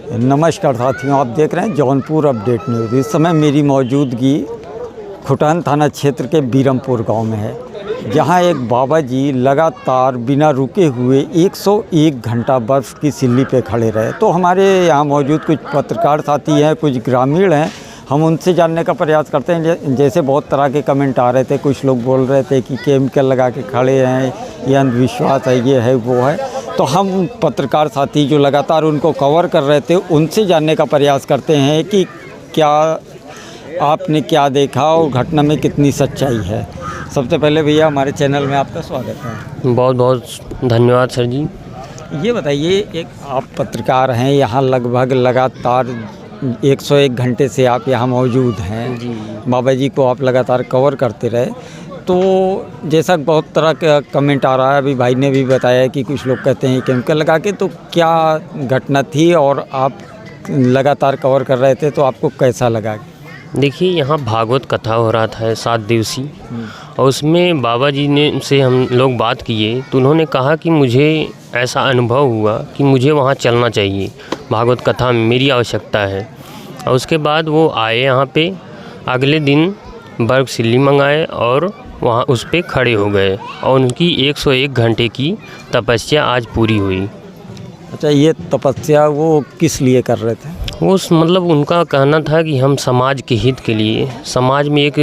नमस्कार साथियों, आप देख रहे हैं जौनपुर अपडेट न्यूज़। इस समय मेरी मौजूदगी खुटन थाना क्षेत्र के बीरमपुर गांव में है, जहां एक बाबा जी लगातार बिना रुके हुए 101 घंटा बर्फ़ की सिल्ली पे खड़े रहे। तो हमारे यहाँ मौजूद कुछ पत्रकार साथी हैं, कुछ ग्रामीण हैं, हम उनसे जानने का प्रयास करते हैं। जैसे बहुत तरह के कमेंट आ रहे थे, कुछ लोग बोल रहे थे कि केमिकल लगा के खड़े हैं, ये अंधविश्वास है, ये है, वो है। तो हम पत्रकार साथी जो लगातार उनको कवर कर रहे थे, उनसे जानने का प्रयास करते हैं कि क्या आपने क्या देखा और घटना में कितनी सच्चाई है। सबसे पहले भैया, हमारे चैनल में आपका स्वागत है। बहुत बहुत धन्यवाद सर जी। ये बताइए, एक आप पत्रकार हैं, यहाँ लगभग लगातार 101 घंटे से आप यहाँ मौजूद हैं जी। बाबा जी को आप लगातार कवर करते रहे। तो जैसा बहुत तरह का कमेंट आ रहा है, अभी भाई ने भी बताया कि कुछ लोग कहते हैं केमिकल लगा के, तो क्या घटना थी और आप लगातार कवर कर रहे थे, तो आपको कैसा लगा? देखिए, यहाँ भागवत कथा हो रहा था 7 दिवसीय, और उसमें बाबा जी ने से हम लोग बात किए तो उन्होंने कहा कि मुझे ऐसा अनुभव हुआ कि मुझे वहाँ चलना चाहिए, भागवत कथा में मेरी आवश्यकता है। और उसके बाद वो आए यहाँ पे, अगले दिन बर्फ़ सिल्ली मंगाए और वहाँ उस पे खड़े हो गए, और उनकी 101 घंटे की तपस्या आज पूरी हुई। अच्छा, ये तपस्या वो किस लिए कर रहे थे? वो मतलब उनका कहना था कि हम समाज के हित के लिए, समाज में एक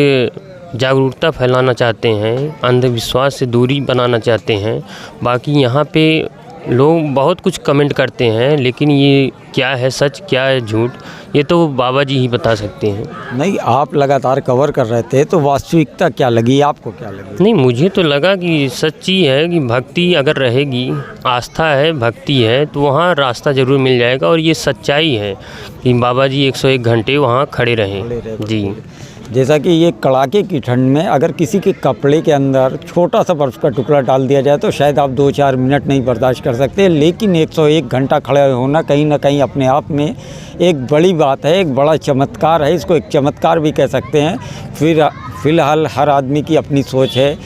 जागरूकता फैलाना चाहते हैं, अंधविश्वास से दूरी बनाना चाहते हैं। बाकी यहाँ पे लोग बहुत कुछ कमेंट करते हैं, लेकिन ये क्या है सच, क्या है झूठ, ये तो बाबा जी ही बता सकते हैं। नहीं, आप लगातार कवर कर रहे थे, तो वास्तविकता क्या लगी आपको? क्या लगी? नहीं, मुझे तो लगा कि सच्ची है कि भक्ति अगर रहेगी, आस्था है, भक्ति है, तो वहाँ रास्ता ज़रूर मिल जाएगा। और ये सच्चाई है कि बाबा जी 101 घंटे वहाँ खड़े रहे जी। जैसा कि ये कड़ाके की ठंड में अगर किसी के कपड़े के अंदर छोटा सा बर्फ़ का टुकड़ा डाल दिया जाए तो शायद आप 2-4 मिनट नहीं बर्दाश्त कर सकते, लेकिन 101 घंटा खड़े होना कहीं ना कहीं अपने आप में एक बड़ी बात है, एक बड़ा चमत्कार है। इसको एक चमत्कार भी कह सकते हैं। फ़िलहाल हर आदमी की अपनी सोच है।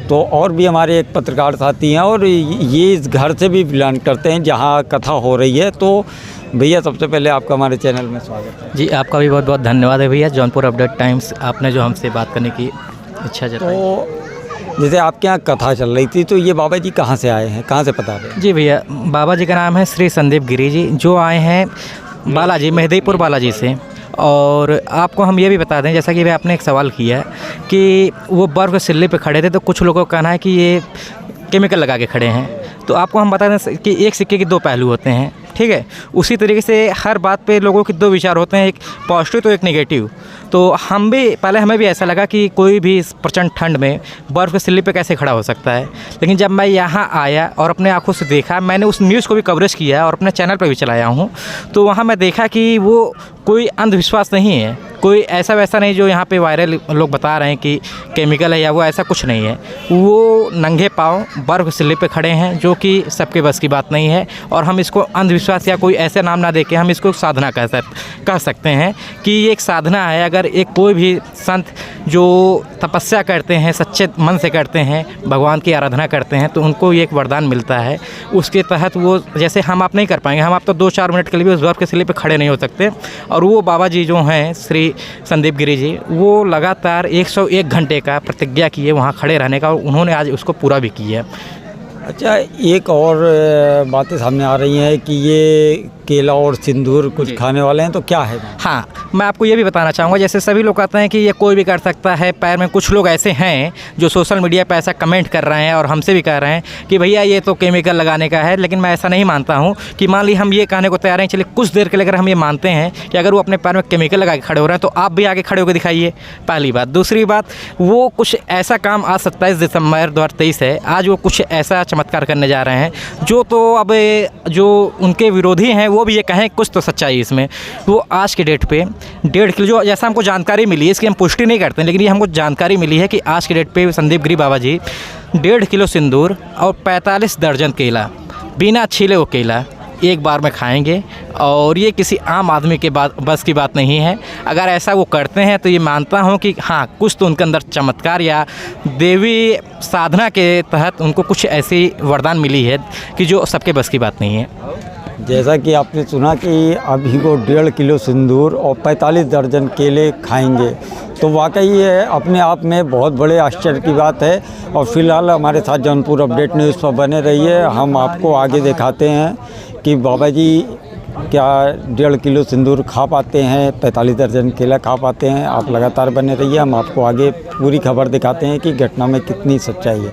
तो और भी हमारे एक पत्रकार साथी हैं और ये इस घर से भी बिलोंग करते हैं जहाँ कथा हो रही है। तो भैया, सबसे पहले आपका हमारे चैनल में स्वागत है। जी, आपका भी बहुत बहुत धन्यवाद है भैया। जौनपुर अपडेट टाइम्स, आपने जो हमसे बात करने की इच्छा जताई। तो जैसे आपके यहाँ कथा चल रही थी, तो ये बाबा जी कहाँ से आए हैं, कहाँ से पता है? जी भैया, बाबा जी का नाम है श्री संदीप गिरी जी, जो आए हैं बालाजी, मेहदीपुर बालाजी से। और आपको हम ये भी बता दें, जैसा कि भैया आपने एक सवाल किया है कि वो बर्फ़ के सिल्ले पे खड़े थे, तो कुछ लोगों का कहना है कि ये केमिकल लगा के खड़े हैं। तो आपको हम बता दें कि एक सिक्के के 2 पहलू होते हैं, ठीक है। उसी तरीके से हर बात पे लोगों के 2 विचार होते हैं, एक पॉजिटिव तो एक नेगेटिव। तो हमें भी ऐसा लगा कि कोई भी इस प्रचंड ठंड में बर्फ़ के सिल्ली पे कैसे खड़ा हो सकता है। लेकिन जब मैं यहाँ आया और अपने आँखों से देखा, मैंने उस न्यूज़ को भी कवरेज किया और अपने चैनल पर भी चलाया हूँ, तो वहाँ मैं देखा कि वो कोई अंधविश्वास नहीं है, कोई ऐसा वैसा नहीं जो यहाँ पे वायरल लोग बता रहे हैं कि केमिकल है या वो, ऐसा कुछ नहीं है। वो नंगे पाँव बर्फ़ सिल्ली पे खड़े हैं, जो कि सबके बस की बात नहीं है। और हम इसको अंधविश्वास या कोई ऐसे नाम ना देके हम इसको साधना कह सकते हैं कि ये एक साधना है। अगर एक कोई भी संत जो तपस्या करते हैं, सच्चे मन से करते हैं, भगवान की आराधना करते हैं, तो उनको ये एक वरदान मिलता है। उसके तहत वो, जैसे हम आप नहीं कर पाएंगे, हम आप तो 2-4 मिनट के लिए भी उस बर्फ़ के सिल्ले पे खड़े नहीं हो सकते। और वो बाबा जी जो हैं श्री संदीप गिरी जी, वो लगातार 101 घंटे का प्रतिज्ञा किए वहाँ खड़े रहने का, और उन्होंने आज उसको पूरा भी किया। अच्छा, एक और बातें सामने आ रही हैं कि ये केला और सिंदूर कुछ खाने वाले हैं, तो क्या है? हाँ, मैं आपको ये भी बताना चाहूँगा, जैसे सभी लोग कहते हैं कि ये कोई भी कर सकता है पैर में, कुछ लोग ऐसे हैं जो सोशल मीडिया पे ऐसा कमेंट कर रहे हैं और हमसे भी कह रहे हैं कि भैया ये तो केमिकल लगाने का है। लेकिन मैं ऐसा नहीं मानता हूँ कि मान ली हम ये कहने को तैयार हैं, चलिए कुछ देर के लिए अगर हम ये मानते हैं कि अगर वो अपने पैर में केमिकल लगा के खड़े हो रहे हैं, तो आप भी आगे खड़े होकर दिखाइए, पहली बात। दूसरी बात, वो कुछ ऐसा काम आज 27 दिसंबर 2023 है, आज वो कुछ ऐसा चमत्कार करने जा रहे हैं जो, तो अब जो उनके विरोधी हैं वो भी ये कहें कुछ तो सच्चाई इसमें। वो आज के डेट पे 1.5 किलो, जो जैसा हमको जानकारी मिली है, इसकी हम पुष्टि नहीं करते हैं, लेकिन ये हमको जानकारी मिली है कि आज के डेट पे संदीप गिरी बाबा जी 1.5 किलो सिंदूर और 45 दर्जन केला, बिना छीले वो केला एक बार में खाएंगे। और ये किसी आम आदमी के बस की बात नहीं है। अगर ऐसा वो करते हैं तो ये मानता हूँ कि हाँ, कुछ तो उनके अंदर चमत्कार या देवी साधना के तहत उनको कुछ ऐसी वरदान मिली है कि जो सबके बस की बात नहीं है। जैसा कि आपने सुना कि अभी वो 1.5 किलो सिंदूर और 45 दर्जन केले खाएंगे, तो वाकई ये अपने आप में बहुत बड़े आश्चर्य की बात है। और फिलहाल हमारे साथ जौनपुर अपडेट न्यूज़ पर बने रहिए, हम आपको आगे दिखाते हैं कि बाबा जी क्या 1.5 किलो सिंदूर खा पाते हैं, 45 दर्जन केला खा पाते हैं। आप लगातार बने रहिए, हम आपको आगे पूरी खबर दिखाते हैं कि घटना में कितनी सच्चाई है।